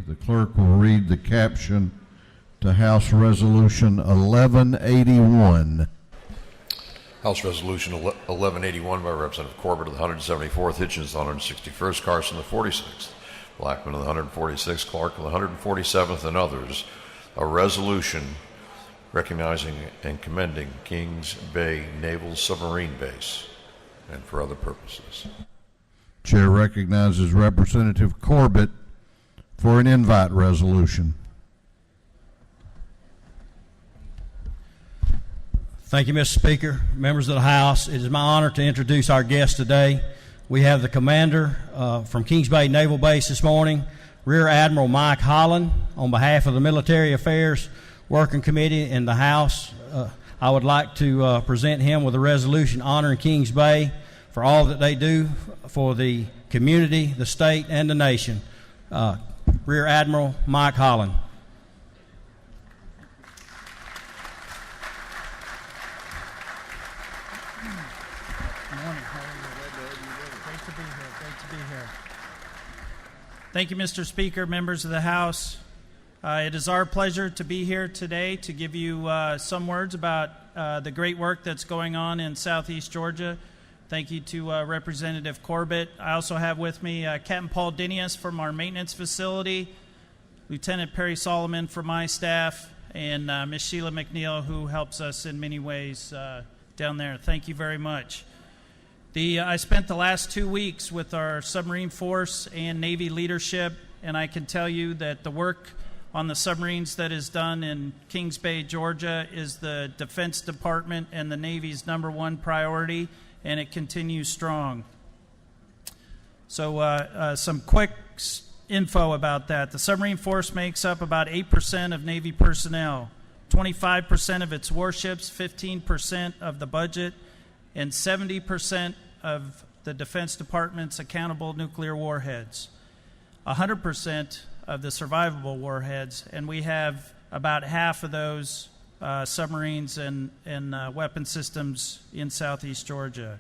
The clerk will read the caption to House Resolution 1181. House Resolution 1181 by Representative Corbett of the 174th, Hitchens, the 161st, Carson, the 46th, Blackman of the 146th, Clark of the 147th, and others. A resolution recognizing and commending Kings Bay Naval Submarine Base and for other purposes. Chair recognizes Representative Corbett for an invite resolution. Thank you, Mr. Speaker. Members of the House, it is my honor to introduce our guest today. We have the commander from Kings Bay Naval Base this morning, Rear Admiral Mike Holland. On behalf of the Military Affairs Working Committee in the House, I would like to present him with a resolution honoring Kings Bay for all that they do for the community, the state, and the nation. Rear Admiral Mike Holland. Thank you, Mr. Speaker, members of the House. It is our pleasure to be here today to give you some words about the great work that's going on in Southeast Georgia. Thank you to Representative Corbett. I also have with me Captain Paul Dinius from our maintenance facility, Lieutenant Perry Solomon from my staff, and Ms. Sheila McNeil, who helps us in many ways down there. Thank you very much. I spent the last 2 weeks with our submarine force and Navy leadership, and I can tell you that the work on the submarines that is done in Kings Bay, Georgia, is the Defense Department and the Navy's #1 priority, and it continues strong. So some quick info about that. The submarine force makes up about 8% of Navy personnel, 25% of its warships, 15% of the budget, and 70% of the Defense Department's accountable nuclear warheads, 100% of the survivable warheads, and we have about half of those submarines and weapon systems in Southeast Georgia.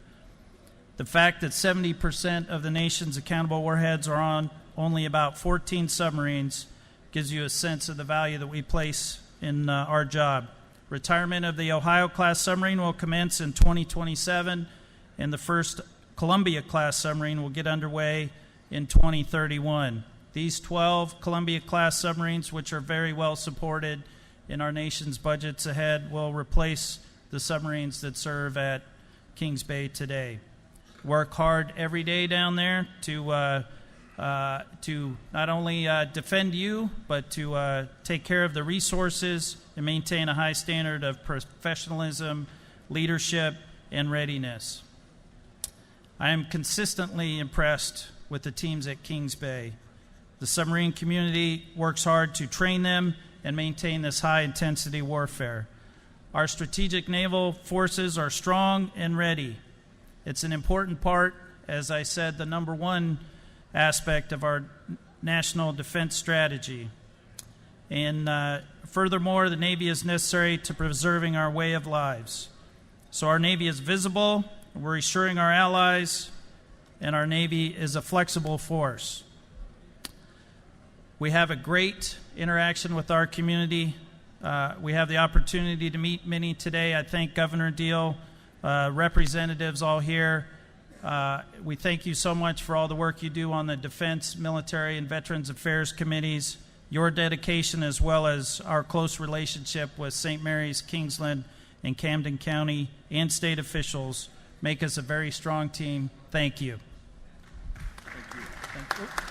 The fact that 70% of the nation's accountable warheads are on only about 14 submarines gives you a sense of the value that we place in our job. Retirement of the Ohio-class submarine will commence in 2027, and the first Columbia-class submarine will get underway in 2031. These 12 Columbia-class submarines, which are very well supported in our nation's budgets ahead, will replace the submarines that serve at Kings Bay today. Work hard every day down there to not only defend you, but to take care of the resources and maintain a high standard of professionalism, leadership, and readiness. I am consistently impressed with the teams at Kings Bay. The submarine community works hard to train them and maintain this high-intensity warfare. Our strategic naval forces are strong and ready. It's an important part, as I said, the #1 aspect of our national defense strategy. And furthermore, the Navy is necessary to preserving our way of lives. So our Navy is visible, we're assuring our allies, and our Navy is a flexible force. We have a great interaction with our community. We have the opportunity to meet many today. I thank Governor Deal, representatives all here. We thank you so much for all the work you do on the Defense, Military, and Veterans Affairs Committees. Your dedication, as well as our close relationship with St. Mary's, Kingsland, and Camden County and state officials, make us a very strong team. Thank you. Thank you. Thank you.